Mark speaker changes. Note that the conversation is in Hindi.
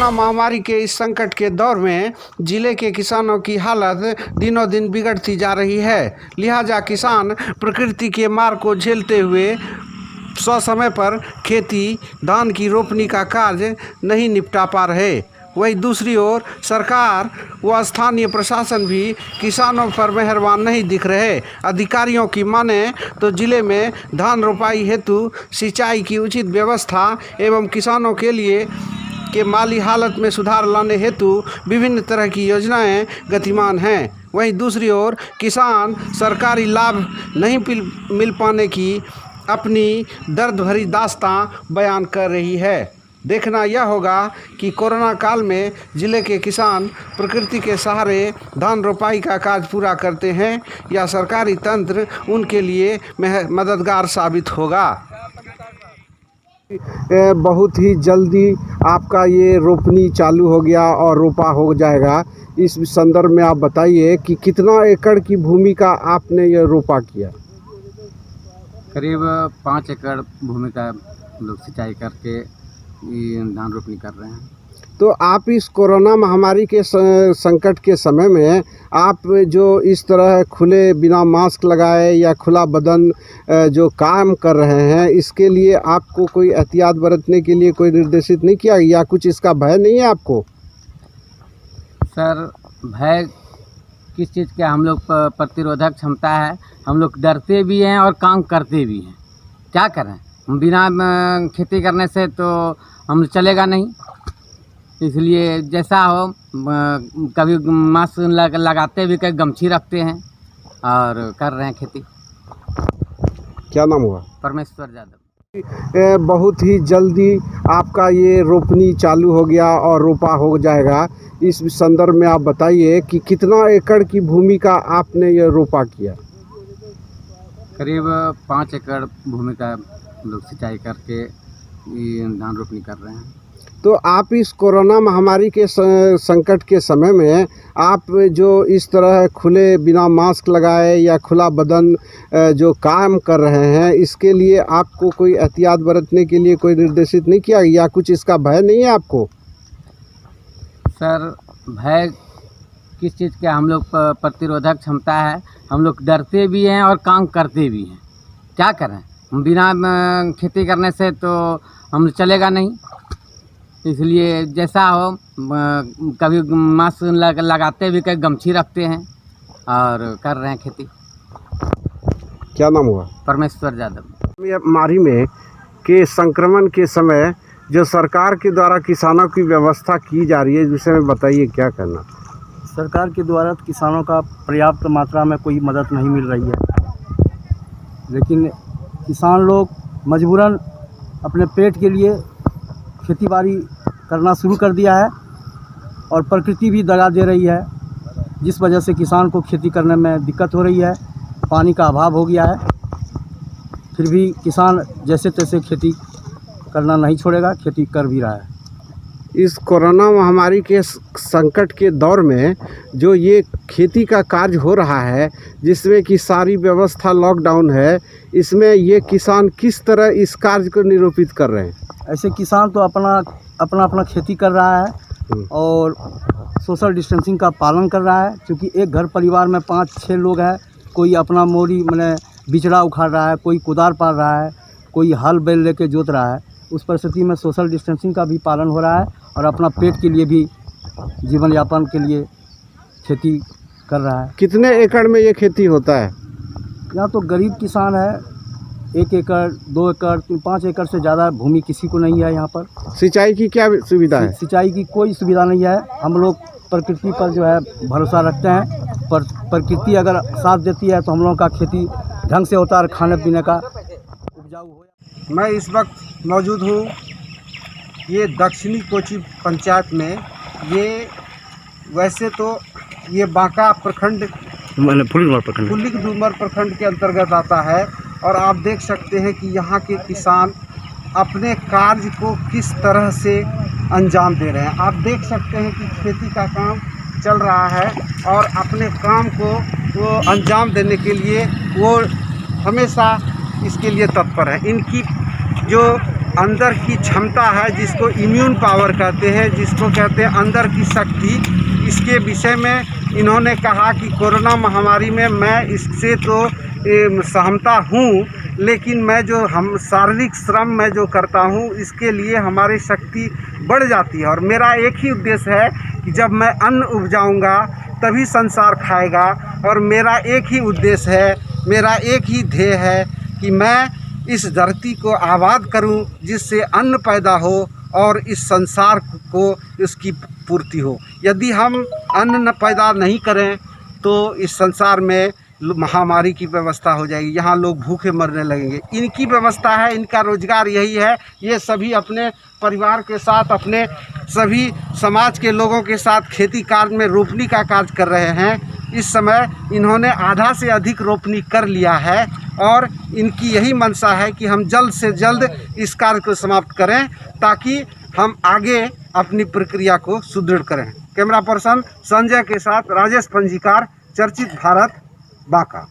Speaker 1: कोरोना महामारी के इस संकट के दौर में जिले के किसानों की हालत दिनों दिन बिगड़ती जा रही है। लिहाजा किसान प्रकृति के मार को झेलते हुए समय पर खेती धान की रोपनी का कार्य नहीं निपटा पा रहे। वहीं दूसरी ओर सरकार व स्थानीय प्रशासन भी किसानों पर मेहरबान नहीं दिख रहे। अधिकारियों की माने तो जिले में धान रोपाई हेतु सिंचाई की उचित व्यवस्था एवं किसानों के लिए के माली हालत में सुधार लाने हेतु विभिन्न तरह की योजनाएं गतिमान हैं। वहीं दूसरी ओर किसान सरकारी लाभ नहीं मिल पाने की अपनी दर्द भरी दास्तां बयान कर रही है। देखना यह होगा कि कोरोना काल में जिले के किसान प्रकृति के सहारे धान रोपाई का कार्य पूरा करते हैं या सरकारी तंत्र उनके लिए मददगार साबित होगा। बहुत ही जल्दी आपका ये रोपनी चालू हो गया और रोपा हो जाएगा। इस संदर्भ में आप बताइए कि कितना एकड़ की भूमि का आपने ये रोपा किया?
Speaker 2: करीब 5 एकड़ भूमि का लोग सिंचाई करके धान रोपनी कर रहे हैं।
Speaker 1: तो आप इस कोरोना महामारी के संकट के समय में आप जो इस तरह खुले बिना मास्क लगाए या खुला बदन जो काम कर रहे हैं, इसके लिए आपको कोई एहतियात बरतने के लिए कोई निर्देशित नहीं किया या कुछ इसका भय नहीं है आपको?
Speaker 2: सर, भय किस चीज़ का? हम लोग प्रतिरोधक क्षमता है, हम लोग डरते भी हैं और काम करते भी हैं। क्या करें, हम बिना खेती करने से तो हम चलेगा नहीं। इसलिए जैसा हो, कभी मास्क लगाते भी, कभी गमछी रखते हैं और कर रहे हैं खेती।
Speaker 1: क्या नाम हुआ?
Speaker 2: परमेश्वर यादव।
Speaker 1: बहुत ही जल्दी आपका ये रोपनी चालू हो गया और रोपा हो जाएगा। इस संदर्भ में आप बताइए कि कितना एकड़ की भूमि का आपने ये रोपा किया?
Speaker 2: करीब 5 एकड़ भूमि का लोग सिंचाई करके धान रोपनी कर रहे हैं।
Speaker 1: तो आप इस कोरोना महामारी के संकट के समय में आप जो इस तरह खुले बिना मास्क लगाए या खुला बदन जो काम कर रहे हैं, इसके लिए आपको कोई एहतियात बरतने के लिए कोई निर्देशित नहीं किया या कुछ इसका भय नहीं है आपको?
Speaker 2: सर, भय किस चीज़ का? हम लोग प्रतिरोधक क्षमता है, हम लोग डरते भी हैं और काम करते भी हैं। क्या करें, हम बिना खेती करने से तो हम चलेगा नहीं। इसलिए जैसा हो, कभी मास्क लगाते भी, कभी गमछी रखते हैं और कर रहे हैं खेती।
Speaker 1: क्या नाम हुआ?
Speaker 2: परमेश्वर यादव।
Speaker 1: महामारी में के संक्रमण के समय जो सरकार के द्वारा किसानों की व्यवस्था की जा रही है, इस विषय में बताइए क्या करना?
Speaker 3: सरकार के द्वारा किसानों का पर्याप्त मात्रा में कोई मदद नहीं मिल रही है, लेकिन किसान लोग मजबूरन अपने पेट के लिए खेतीबाड़ी करना शुरू कर दिया है और प्रकृति भी दगा दे रही है, जिस वजह से किसान को खेती करने में दिक्कत हो रही है। पानी का अभाव हो गया है, फिर भी किसान जैसे तैसे खेती करना नहीं छोड़ेगा, खेती कर भी रहा है।
Speaker 1: इस कोरोना महामारी के संकट के दौर में जो ये खेती का कार्य हो रहा है, जिसमें कि सारी व्यवस्था लॉकडाउन है, इसमें ये किसान किस तरह इस कार्य को निरूपित कर रहे हैं?
Speaker 3: ऐसे किसान तो अपना खेती कर रहा है और सोशल डिस्टेंसिंग का पालन कर रहा है। क्योंकि एक घर परिवार में 5-6 लोग हैं, कोई अपना मोरी बिचड़ा उखाड़ रहा है, कोई कुदार पार रहा है, कोई हल बैल लेके जोत रहा है। उस परिस्थिति में सोशल डिस्टेंसिंग का भी पालन हो रहा है और अपना पेट के लिए भी, जीवन यापन के लिए खेती कर रहा है।
Speaker 1: कितने एकड़ में ये खेती होता है?
Speaker 3: यहाँ तो गरीब किसान है, 1 एकड़ 2 एकड़ 5 एकड़ से ज़्यादा भूमि किसी को नहीं है। यहाँ पर
Speaker 1: सिंचाई की क्या सुविधा है?
Speaker 3: सिंचाई की कोई सुविधा नहीं है। हम लोग प्रकृति पर जो है भरोसा रखते हैं, पर प्रकृति अगर साथ देती है तो हम लोगों का खेती ढंग से होता है और खाने पीने का उपजाऊ हो।
Speaker 1: मैं इस वक्त मौजूद हूँ ये दक्षिणी कोची पंचायत में। ये वैसे तो ये बांका प्रखंड फुल्लिक डूमर प्रखंड के अंतर्गत आता है और आप देख सकते हैं कि यहाँ के किसान अपने कार्य को किस तरह से अंजाम दे रहे हैं। आप देख सकते हैं कि खेती का काम चल रहा है और अपने काम को वो अंजाम देने के लिए वो हमेशा इसके लिए तत्पर है। इनकी जो अंदर की क्षमता है, जिसको इम्यून पावर कहते हैं, जिसको कहते हैं अंदर की शक्ति, इसके विषय में इन्होंने कहा कि कोरोना महामारी में मैं इससे तो सहमता हूँ, लेकिन मैं जो हम शारीरिक श्रम मैं जो करता हूँ इसके लिए हमारी शक्ति बढ़ जाती है। और मेरा एक ही उद्देश्य है कि जब मैं अन्न उपजाऊँगा तभी संसार खाएगा। और मेरा एक ही उद्देश्य है, मेरा एक ही ध्येय है कि मैं इस धरती को आबाद करूं, जिससे अन्न पैदा हो और इस संसार को इसकी पूर्ति हो। यदि हम अन्न न पैदा नहीं करें तो इस संसार में महामारी की व्यवस्था हो जाएगी, यहाँ लोग भूखे मरने लगेंगे। इनकी व्यवस्था है, इनका रोजगार यही है। ये सभी अपने परिवार के साथ, अपने सभी समाज के लोगों के साथ खेती कार्य में रोपनी का कार्य कर रहे हैं। इस समय इन्होंने आधा से अधिक रोपनी कर लिया है और इनकी यही मंशा है कि हम जल्द से जल्द इस कार्य को समाप्त करें, ताकि हम आगे अपनी प्रक्रिया को सुदृढ़ करें। कैमरा पर्सन संजय के साथ राजेश पंजीकार, चर्चित भारत, बांका।